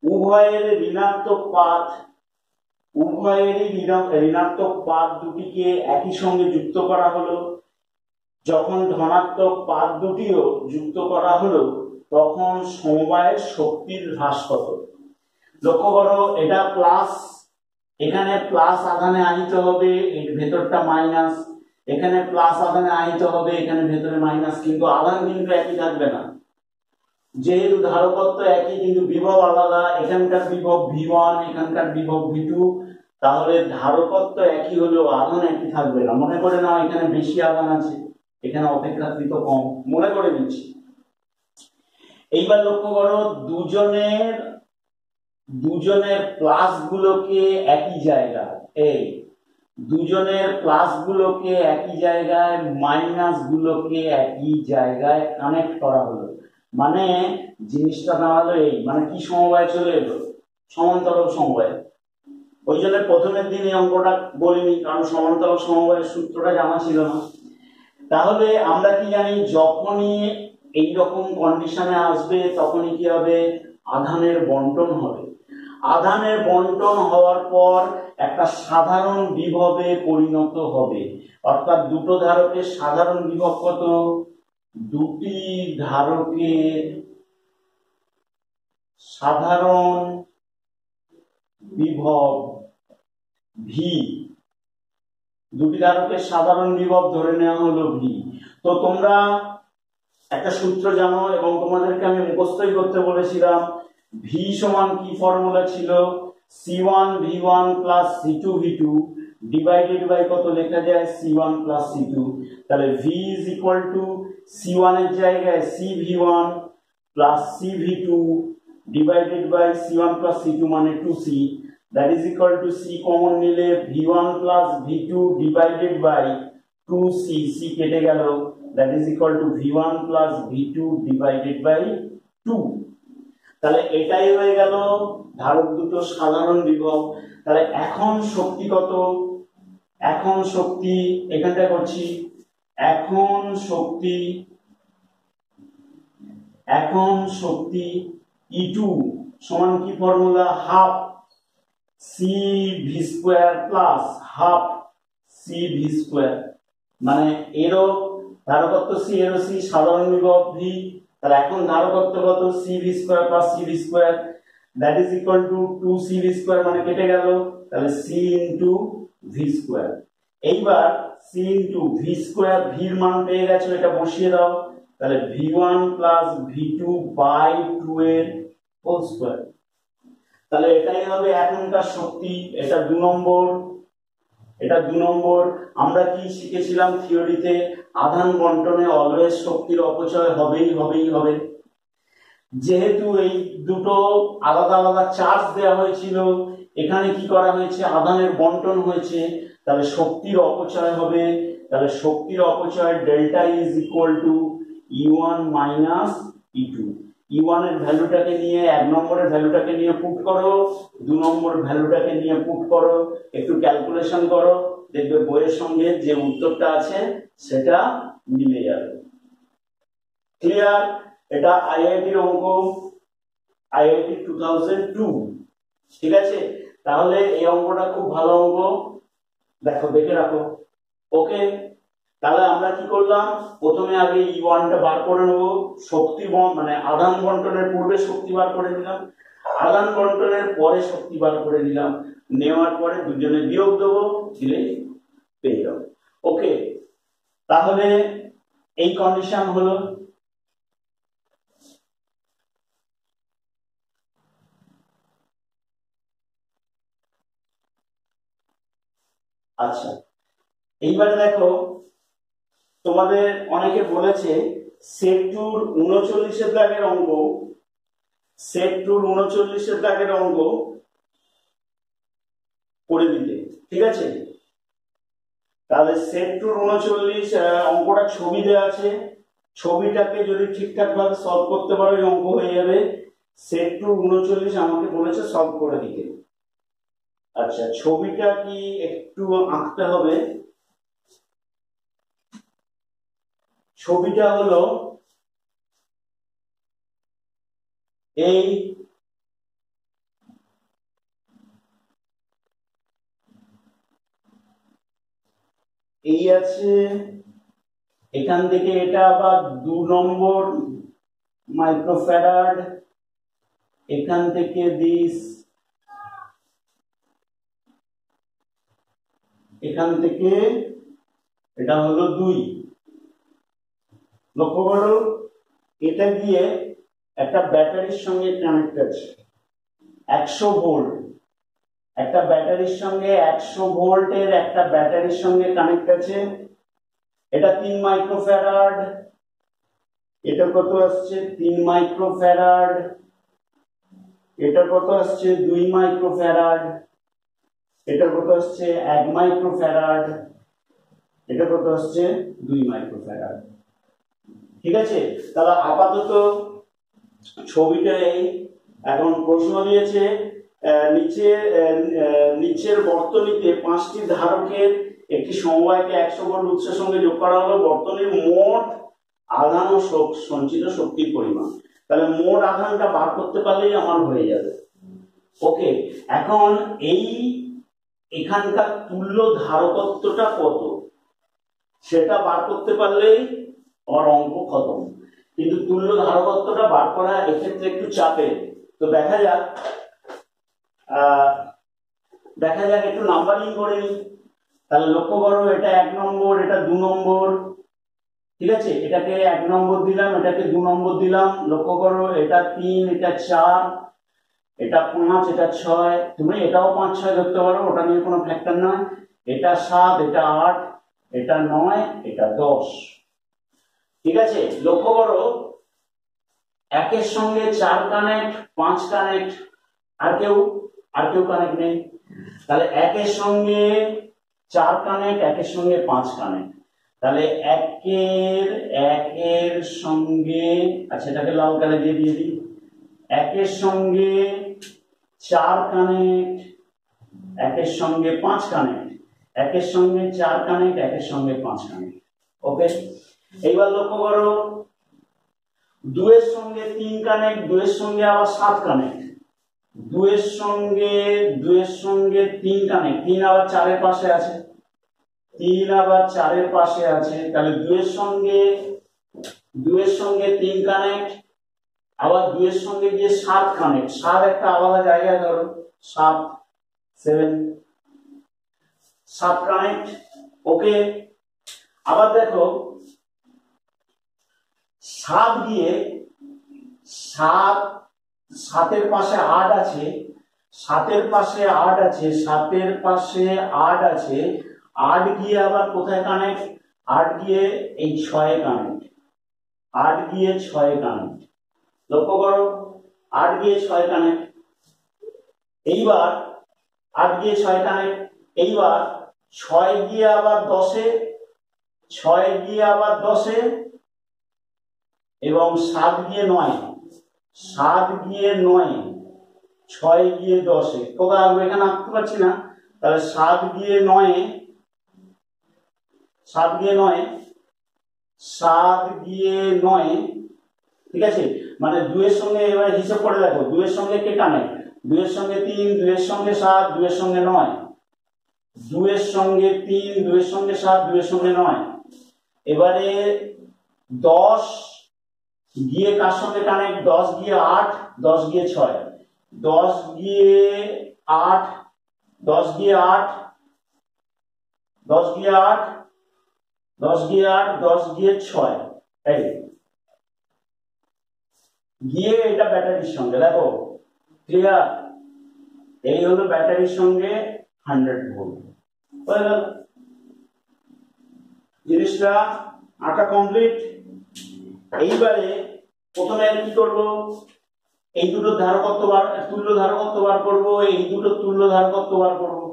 উভয়ের ঋণাত্মক পাত দুটিকে একই সঙ্গে যুক্ত করা হলো। যখন ধনাত্মক পাত দুটিও যুক্ত করা হলো তখন সমবায়ের শক্তির হ্রাস কত? লক্ষ্য করো, এটা প্লাস, এখানে প্লাস আধানে আহিত হবে, এর ভেতরটা মাইনাস, এখানে প্লাস আধানে আহিত হবে, এখানে ভেতরে মাইনাস, কিন্তু আধান কিন্তু একই থাকবে না। যেহেতু ধারকত্ব একই কিন্তু বিভব আলাদা, এখানকার বিভব V1, এখানকার বিভব V2, তাহলে ধারকত্ব একই হলেও আধান একই থাকবে না। মনে করে নাও এখানে বেশি আধান আছে, এখানে অপেক্ষাকৃত কম, মনে করে নিচ্ছি। এইবার লক্ষ্য করো, দুজনের প্লাস গুলোকে একই জায়গায়, এই দুজনের প্লাস গুলোকে একই জায়গায়, মাইনাস গুলোকে একই জায়গায় কানেক্ট করা হলো, মানে জিনিসটা দাঁড়ালো এই, মানে কি সমবায় চলে এলো? সমান্তরাল সমবায়। ওই জন্য প্রথমের দিন এই অঙ্কটা বলিনি, কারণ সমান্তরাল সমবায়ের সূত্রটা জানা ছিল না। তাহলে আমরা কি জানি, যখনই এইরকম কন্ডিশনে আসবে তখনই কি হবে? আধানের বন্টন হবে। আধানের বন্টন হওয়ার পর একটা সাধারণ বিভবে পরিণত হবে, অর্থাৎ দুটো ধারকের সাধারণ বিভব কত? দুটি ধারকের সাধারণ বিভব ভি, দুটি ধারকের সাধারণ বিভব ধরে নেওয়া হলো ভি। তো তোমরা একটা সূত্র জানো এবং তোমাদেরকে আমি মুখস্থই করতে বলেছিলাম, ভি সমান কি ফর্মুলা ছিল? C1 V1 plus C2 V2 divided by কত লেখা যায়? C1 plus C2। তাহলে V is equal two C1 এর জায়গায় CV1 plus CV2 divided by C1 plus C2 মানে 2C, that is equal two C common নিলে V1 plus V2 divided by 2C, C কেটে গেল, that is equal to V1 plus V2 divided by 2। তাহলে এটাই হয়ে গেল ধারক দুটো সাধারণ বিভব। তাহলে এখন শক্তি কত? এখন শক্তি এখানটা করছি, এখন শক্তি E2 সমান কি formula? Half CV square plus half CV square, মানে এরও ধারকত্ব C, এরও C, সাধারণ বিভব V। তাহলে এখন ধারকত্ব কত? CV square plus CV square, that is equal two 2CV square, মানে কেটে গেল, তাহলে C ইনটু V স্কয়ার। এইবার C into V square, V এর মান পেয়ে গেছো, এটা বসিয়ে দাও, তাহলে V1 প্লাস V2 বাই 2 এর হোল স্কয়ার। তাহলে এটাই হবে এখনকার শক্তি। এটা 2 নম্বর, এটা 2 নম্বর। আমরা কি শিখেছিলাম থিওরিতে? আধান বন্টনে অলওয়েজ শক্তির অপচয় হবে। যেহেতু এই দুটো আলাদা আলাদা চার্জ দেওয়া হয়েছিল, এখানে কি করা হয়েছে? আধানের বন্টন হয়েছে, তাহলে শক্তির অপচয় হবে। তাহলে শক্তির অপচয় delta is equal two E1 minus E2। E1 এর ভ্যালুটাকে নিয়ে 1 নম্বরের ভ্যালুটাকে নিয়ে পুট করো, 2 নম্বর ভ্যালুটাকে নিয়ে পুট করো, একটু ক্যালকুলেশন করো, দেখবে বইয়ের সঙ্গে যে উত্তরটা আছে সেটা মিলে যাবে। ক্লিয়ার? এটা আইআইটির অঙ্ক, আইআইটি 2002, ঠিক আছে? তাহলে এই অঙ্কটা খুব ভালো অঙ্ক, দেখো দেখে রাখো। ওকে, তাহলে আমরা কি করলাম? প্রথমে আগে E1 টা বার করে নেব, শক্তি মানে আধান বন্টনের পূর্বে শক্তি বার করে নিলাম, আধান বন্টনের পরে শক্তি বার করে নিলাম, নেওয়ার পরে দুজনে বিয়োগ দেবো, দিলেই পেয়ে যাবো। ওকে, তাহলে এই কন্ডিশন হলো। আচ্ছা, এইবারে দেখো, তোমাদের অনেকে বলেছে সেট টুর 39 দাগের অঙ্ক, সেট টুর 39 দাগের অঙ্ক করে দিতে, ঠিক আছে। তাহলে সেট টু 39, অঙ্কটা ছবি দেওয়া আছে, ছবিটাকে যদি ঠিকঠাক ভাবে সলভ করতে পারো এই অঙ্ক হয়ে যাবে। সেট টু 39 আমাকে বলেছে সলভ করে দিতে। আচ্ছা, ছবিটা কি একটু আঁকতে হবে। ছবিটা হলো এই আছে, এখান থেকে এটা আবার 2 নম্বর মাইক্রোফ্যারাড, এখান থেকে দিস, এখান থেকে এটা হলো 2। লক্ষ্য করো, এটা গিয়ে একটা ব্যাটারির সঙ্গে কানেক্ট আছে 100 ভোল্ট, একটা ব্যাটারির সঙ্গে 100 ভোল্টের একটা ব্যাটারির সঙ্গে কানেক্ট আছে। এটা 3 মাইক্রোফ্যারাড, এটা কত আসছে 3 মাইক্রোফ্যারাড, এটা কত আসছে 2 মাইক্রোফ্যারাড, এটা কত আসছে 1 মাইক্রোফ্যারাড, এটা কত আসছে 2 মাইক্রোফ্যারাড, ঠিক আছে। তাহলে আপাতত ছবিটা এই। এখন প্রশ্ন দিয়েছে নিচে নিচের বর্তনীতে 5টি ধারকের একটি সমবায়কে 100 ভোল্ট উৎসের সঙ্গে যোগ করা হলো। বর্তনীর মোট আধান ও সঞ্চিত শক্তির পরিমাণ। তাহলে মোট আধানটা বার করতে পারলেই আমার হয়ে যাবে। ওকে, এখন এই এখানকার তুল্য ধারকত্বটা কত সেটা বার করতে পারলেই আমার অঙ্ক খতম। কিন্তু তুল্য ধারকত্বটা বার করা এক্ষেত্রে একটু চাপে। তো দেখা যাক একটু নাম্বারিং করে নিই। তাহলে লক্ষ্য করো, এটা 1 নম্বর, এটা 2 নম্বর, ঠিক আছে। এটাকে 1 নম্বর দিলাম, এটাকে 2 নম্বর দিলাম। লক্ষ্য করো, এটা 3, এটা 4, এটা 5, এটা 6। তুমি এটাও 5 6 ধরতে পারো, ওটা নিয়ে কোনো ফ্যাক্টর নয়। এটা 7, এটা 8, এটা 9, এটা 10, ঠিক আছে। লক্ষ্য করো, 1 সঙ্গে 4 কানেক্ট, 5 কানেক্ট, আর কেউ কানেক্ট নেই। তাহলে 1 সঙ্গে 4 কানেক্ট, 1 সঙ্গে 5 কানেক্ট। তাহলে 1 সঙ্গে, আচ্ছা এটাকে লাল কালে দিয়ে দিই। 1 সঙ্গে 4 কানেক্ট, 1 সঙ্গে 5 কানেক্ট, 1 সঙ্গে 4 কানেক্ট, 1 সঙ্গে 5 কানেক্ট। ওকে, এইবার লক্ষ্য করো, 2 সঙ্গে 3 কানেক্ট, 2 সঙ্গে আবার 7 কানেক্ট, 2 সঙ্গে 3 কানেক্ট, 3 আবার 4 পাশে আছে, 3 আবার 4 পাশে আছে। তাহলে 2 সঙ্গে 3 কানেক্ট, আবার 2 সঙ্গে গিয়ে 7 কানেক্ট, 7 একটা আলাদা জায়গায় ধরো, 7 কানেক্ট। ওকে, আবার দেখো 7 গিয়ে 7 পাশে 8 আছে, 7 পাশে 8 আছে, 7 পাশে 8 আছে। 8 গিয়ে আবার কোথায় কানেক্ট? 8 গিয়ে এই 6 কানেক্ট, 8 গিয়ে 6 কানেক্ট। লক্ষ্য করো, 8 গিয়ে 6 কানেক্ট। এইবার 8 গিয়ে 6 কানেক্ট। এইবার 6 গিয়ে আবার 10-এ, 6 গিয়ে আবার 10-এ, এবং 7 গিয়ে 9, 7 গিয়ে 9, 6 গিয়ে 10-এ। কোথায় আসবো এখানে আঁকতে পারছি না। তাহলে 7 গিয়ে 9, 7 গিয়ে 9, 7 গিয়ে 9, ঠিক আছে। মানে 2 এর সঙ্গে এবার হিসাব করে দেখো, 2 এর সঙ্গে কে কানেক্ট? 2 এর সঙ্গে 3, 2 এর সঙ্গে 7, 2 এর সঙ্গে 9, 2 এর সঙ্গে 3, 2 এর সঙ্গে 7, 2 এর সঙ্গে 9। এবারে 10 গিয়ে কার সঙ্গে কানেক্ট? 10 গিয়ে 8, 10 গিয়ে 6, 10 গিয়ে 8, 10 গিয়ে 8, 10 গিয়ে 8, 10 গিয়ে 8, 10 গিয়ে 6, এই গিয়ে এটা ব্যাটারির সঙ্গে, দেখো ক্লিয়ার? এই হলো ব্যাটারির সঙ্গে 100 ভোল্ট। জিনিসটা আঁকা কমপ্লিট। এইবারে প্রথমে কি করব? এই দুটো ধারকত্ব তুল্য ধারকত্ব বার করবো, এই দুটো তুল্য ধারকত্ব বার করবো।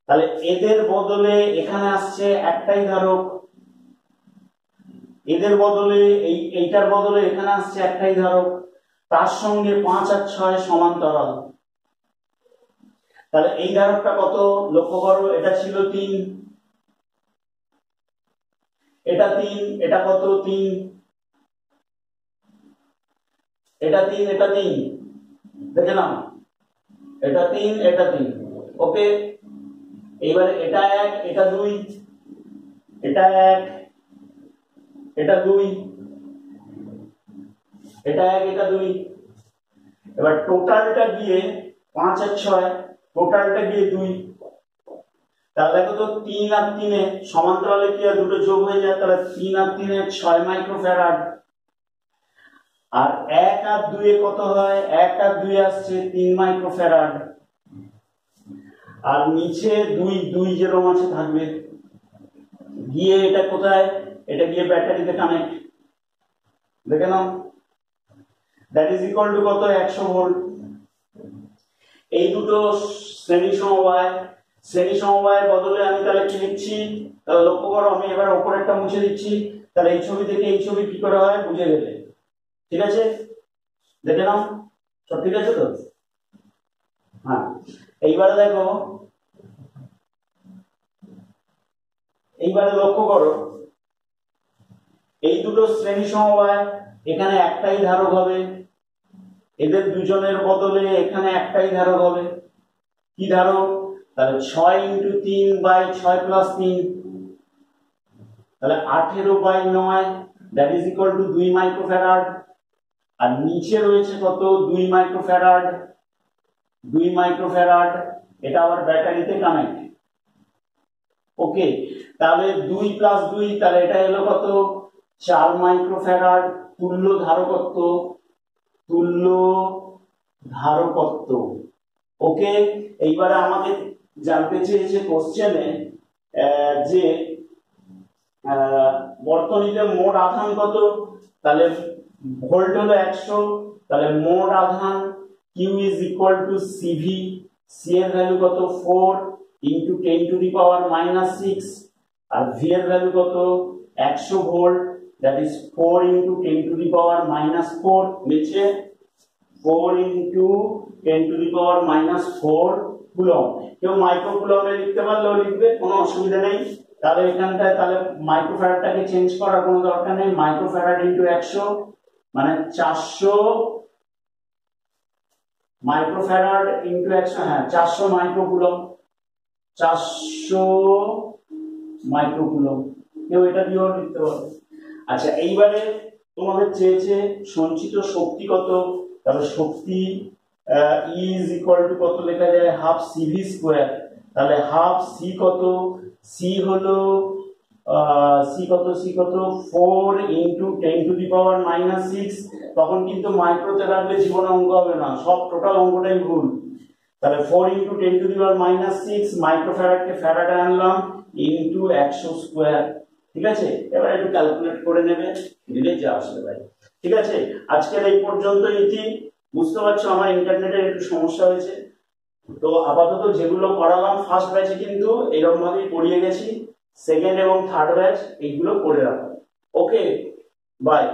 তাহলে এদের বদলে এখানে আসছে একটাই ধারক, এদের বদলে এইটার বদলে এখানে আসছে একটাই ধারক, তার সঙ্গে 5 আর 6 সমান্তরাল। তাহলে এই ধারকটা কত লক্ষ্য করো, এটা ছিল 3, এটা 3, এটা কত 3, এটা 3, এটা 3, দেখে নাও, এটা 3, এটা 3। ওকে, এবার এটা 1, এটা 2, এটা 1, এটা 2, এটা 1, এটা 2। এবার টোটালটা গিয়ে 5 আর 6, টোটালটা গিয়ে 2। তাহলে দেখো তো 3 আর 3 এ সমান্তরালে কি আর দুটো যোগ হয়ে যায়, তাহলে 3 আর 3 এ 6 মাইক্রোফ্যারাড, আর 1 আর 2 এ কত হয়, 1 আর 2 আসছে 3 মাইক্রোফ্যারাড, আর নিচে 2 যেরকম আছে থাকবে, গিয়ে এটা কোথায়, এটা গিয়ে ব্যাটারিতে কানেক্ট, দেখে নাও, দ্যাট ইজ ইকুয়াল টু কত, 100 ভোল্ট। এই দুটো শ্রেণী সমবায়, শ্রেণী সমবায়ের বদলে আমি তাহলে কি লিখছি, তাহলে লক্ষ্য করো, আমি এবার উপরেরটা মুছে দিচ্ছি, তাহলে এই ছবি থেকে এই ছবি কি করে হয় বুঝে গেলে, ঠিক আছে, দেখে নাও, সব ঠিক আছে তো? হ্যাঁ, এইবারে দেখো, এইবারে লক্ষ্য করো, এই দুটো শ্রেণী সমবায়, এখানে একটাই ধারক হবে, এদের দুজনের বদলে এখানে একটাই ধারক হবে, কি ধারক, তাহলে 6 × 3/6 + 3, তাহলে 18/9, that is equal to 2 microfarad, আর নিচে রয়েছে কত, 2 মাইক্রোফ্যারাড, 2 মাইক্রোফ্যারাড, এটা আবার ব্যাটারিতে কানেক্ট। ওকে, তাহলে 2 + 2, তাহলে এটা হলো কত, 4 মাইক্রোফ্যারাড, তুল্য ধারকত্ব, তুল্য ধারকত্ব। ওকে, এইবারে আমাকে জানতে চেয়েছে কোশ্চেনে যে বর্তনীতে মোট আধান কত, তাহলে ভোল্ট হলো 100, তাহলে মোট আধান Q is equal to CV, C এর ভ্যালু কত 4 into 10⁻⁻6, আর V এর ভ্যালু কত 100 ভোল্ট, that is 4 into 10⁻⁻4, নিচে 4 into 10⁻⁻4 কুলম। কেউ মাইক্রো কুলমে লিখতে পারলেও লিখবে, কোনো অসুবিধা নেই। তাহলে এখানটায় তাহলে মাইক্রোফ্যারাডটাকে চেঞ্জ করার কোনো দরকার নেই, মাইক্রোফ্যারাড ইনটু 100 মানে 400 মাইক্রোফ্যারাড ইনটু 100, হ্যাঁ 400 মাইক্রোকুলম, 400 মাইক্রোকুলম, কেউ এটা দিয়েও লিখতে পারবে। আচ্ছা, এইবারে তোমাদের চেয়েছে সঞ্চিত শক্তি কত, তাহলে শক্তি E is equal to কত লেখা যায়, হাফ CV স্কয়ার, তাহলে হাফ C কত, C হলো C কত 4 into 10⁻⁻6, তখন কিন্তু মাইক্রোতে রাখলে জীবনে অঙ্ক হবে না, সব টোটাল অঙ্কটাই ভুল। তাহলে 4 into 10⁻⁻6 মাইক্রোফ্যারাডকে ফ্যারাডে আনলাম ইনটু 100 স্কয়ার, ঠিক আছে, এবার একটু ক্যালকুলেট করে নেবে, দিলে যা আসবে ভাই, ঠিক আছে। আজকের এই পর্যন্ত ইতি, বুঝতে পারছো আমার ইন্টারনেটের একটু সমস্যা হয়েছে, তো আপাতত যেগুলো করালাম ফার্স্ট ব্যাচে কিন্তু এরকম ভাবেই পড়িয়ে গেছি, সেকেন্ড এবং থার্ড ব্যাচ এইগুলো করে রাখো। ওকে, বাই।